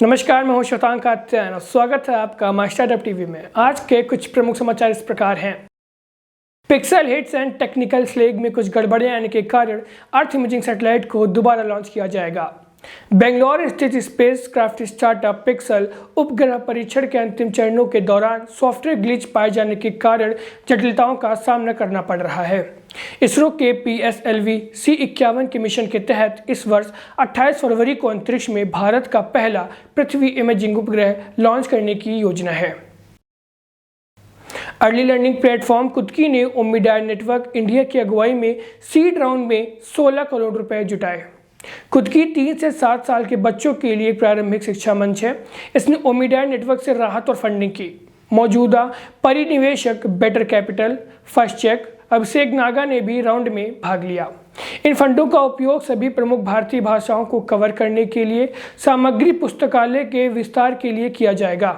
नमस्कार, मैं हूं शतांक आत्यायन और स्वागत है आपका माय स्टार्टअप टीवी में। आज के कुछ प्रमुख समाचार इस प्रकार हैं। Pixel hits and technical slag में कुछ गड़बड़ियां आने के कारण अर्थ इमेजिंग सैटेलाइट को दोबारा लॉन्च किया जाएगा। बेंगलुरु स्थित स्पेस क्राफ्ट स्टार्टअप पिक्सल उपग्रह परीक्षण के अंतिम चरणों के दौरान सॉफ्टवेयर ग्लिच पाए जाने के कारण जटिलताओं का सामना करना पड़ रहा है। इसरो के PSLV C51 के मिशन के तहत इस वर्ष 28 फरवरी को अंतरिक्ष में भारत का पहला पृथ्वी इमेजिंग उपग्रह लॉन्च करने की योजना है। अर्ली लर्निंग प्लेटफॉर्म कुदकी ने ओमिडाय नेटवर्क इंडिया की अगुवाई में सीड राउंड में 16 करोड़ रुपए जुटाए। कुदकी 3 से 7 साल के बच्चों के लिए प्रारंभिक शिक्षा मंच है। इसने ओमिडाय नेटवर्क से राहत और फंडिंग की। मौजूदा परिनिवेशक बेटर कैपिटल, फर्स्ट चेक, अभिषेक नागा ने भी राउंड में भाग लिया। इन फंडों का उपयोग सभी प्रमुख भारतीय भाषाओं को कवर करने के लिए सामग्री पुस्तकालय के विस्तार के लिए किया जाएगा।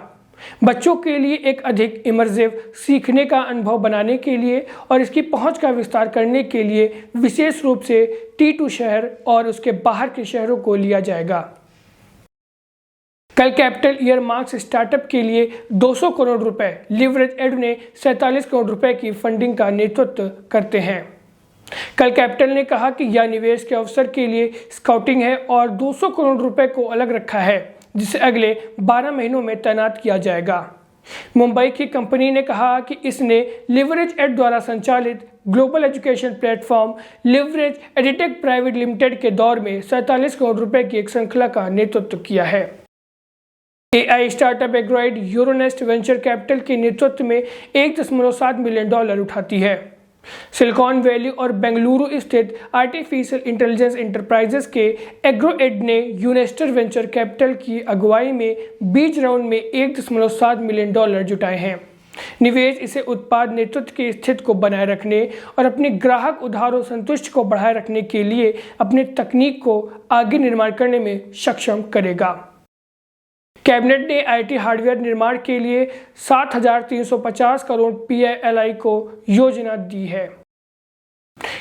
बच्चों के लिए एक अधिक इमर्सिव सीखने का अनुभव बनाने के लिए और इसकी पहुंच का विस्तार करने के लिए विशेष रूप से T2 शहर और उसके बाहर के शहरों को लिया जाएगा। कल कैपिटल ईयरमार्क्स स्टार्टअप के लिए 200 करोड़ रुपए, लिवरेज एड ने 47 करोड़ रुपए की फंडिंग का नेतृत्व करते हैं। कल कैपिटल ने कहा कि यह निवेश के अवसर के लिए स्काउटिंग है और 200 करोड़ रुपए को अलग रखा है, जिसे अगले 12 महीनों में तैनात किया जाएगा। मुंबई की कंपनी ने कहा कि इसने लिवरेज एड द्वारा संचालित global education platform leverage edtech private limited के दौर में 47 करोड़ रुपए की एक श्रृंखला का नेतृत्व किया है। AI स्टार्टअप एग्रॉइड यूरोनेस्ट वेंचर कैपिटल के नेतृत्व में $1.7 मिलियन उठाती है। सिलिकॉन वैली और बेंगलुरु स्थित आर्टिफिशियल इंटेलिजेंस एंटरप्राइजेस के एग्रोएड ने यूनेस्टर वेंचर कैपिटल की अगुवाई में बीज राउंड में $1.7 मिलियन जुटाए हैं। निवेश इसे उत्पाद नेतृत्व की स्थिति को बनाए रखने और अपने ग्राहक उधारों संतुष्टि को बढ़ाए रखने के लिए अपने तकनीक को आगे निर्माण करने में सक्षम करेगा। कैबिनेट ने IT हार्डवेयर निर्माण के लिए 7,350 करोड़ PLI को योजना दी है।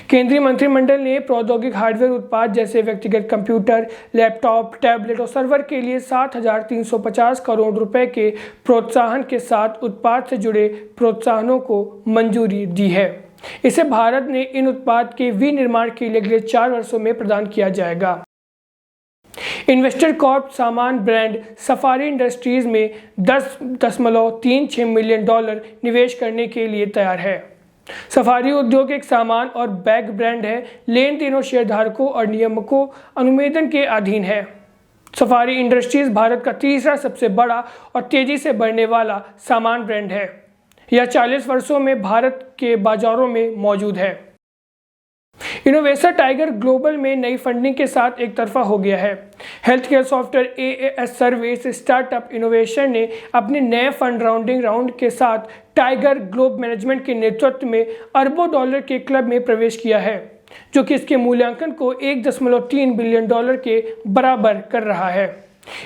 केंद्रीय मंत्रिमंडल ने प्रौद्योगिक हार्डवेयर उत्पाद जैसे व्यक्तिगत कंप्यूटर, लैपटॉप, टैबलेट और सर्वर के लिए 7,350 करोड़ रुपए के प्रोत्साहन के साथ उत्पाद से जुड़े प्रोत्साहनों को मंजूरी दी है। इसे भारत ने इन उत्पाद के विनिर्माण के लिए अगले 4 वर्षों में प्रदान किया जाएगा। इन्वेस्टर कॉर्प सामान ब्रांड सफारी इंडस्ट्रीज में $10.36 मिलियन निवेश करने के लिए तैयार है। सफारी उद्योग एक सामान और बैग ब्रांड है। लेन देनों शेयरधारकों और नियामकों अनुमोदन के अधीन है। सफारी इंडस्ट्रीज भारत का तीसरा सबसे बड़ा और तेजी से बढ़ने वाला सामान ब्रांड है। यह 40 वर्षों में भारत के बाजारों में मौजूद है। इनोवेशन टाइगर ग्लोबल में नई फंडिंग के साथ एक तरफा हो गया है। Health care software AAS service startup innovation ने अपने नए फंड राउंड के साथ टाइगर ग्लोब मैनेजमेंट के नेतृत्व में अरबों डॉलर के क्लब में प्रवेश किया है, जो कि इसके मूल्यांकन को $1.3 बिलियन के बराबर कर रहा है।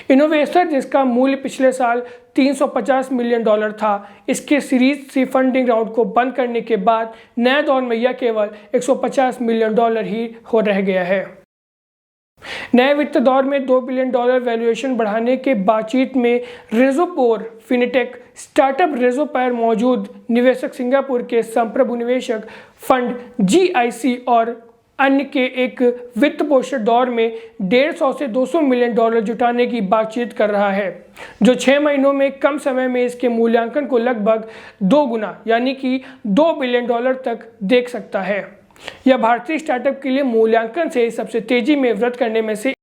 इनोवेशन, जिसका मूल्य पिछले साल $350 मिलियन था, इसके सीरीज सी फंडिंग राउंड को बंद करने के बाद नए दौर में यह केवल $150 मिलियन ही हो रह गया है। नए वित्त दौर में $2 बिलियन वैल्यूएशन बढ़ाने के बातचीत में रेज़ोपोर फिनटेक स्टार्टअप रेज़ो पर मौजूद निवेशक सिंगापुर के संप्रभु निवेशक फंड GIC और अन्य के एक वित्त पोषण दौर में 150 से $200 मिलियन जुटाने की बातचीत कर रहा है, जो 6 महीनों में कम समय में इसके मूल्यांकन को लगभग 2 गुना यानी कि $2 बिलियन तक देख सकता है। यह भारतीय स्टार्टअप के लिए मूल्यांकन से सबसे तेजी में वृद्धि करने में से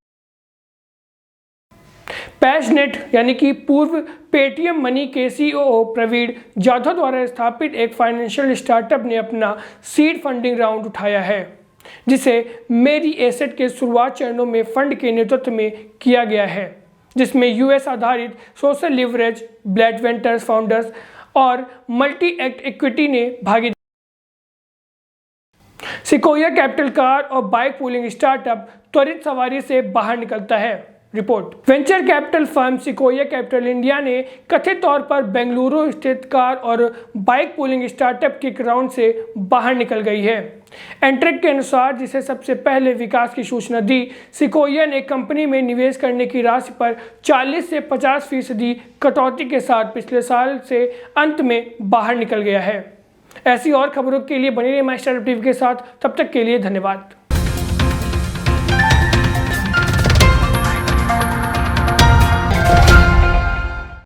पैशनेट यानी कि पूर्व पेटीएम मनी के CEO प्रवीण जाधव द्वारा स्थापित एक फाइनेंशियल स्टार्टअप ने अपना सीड फंडिंग राउंड उठाया है, जिसे मेरी एसेट के शुरुआत चरणों में फंड के नेतृत्व में किया गया है, जिसमें US आधारित social leverage, blade ventures founders और मल्टी एक्ट इक्विटी ने भागीदारी। सिकोया कैपिटल कार और बाइक पूलिंग स्टार्टअप त्वरित सवारी से बाहर निकलता है। Report. Venture capital firm sequoia capital India ने कथित तौर पर बेंगलुरु स्थित कार और bike pooling startup kick round से बाहर निकल गई है। एंट्रेक के अनुसार, जिसे सबसे पहले विकास की सूचना दी, सिकोया ने कंपनी में निवेश करने की राशि पर 40 से 50% कटौती के साथ पिछले साल से अंत में बाहर निकल गया है। ऐसी और खबरों के लिए बने रहिए माई स्टार्टअप टीवी के साथ। तब तक के लिए धन्यवाद।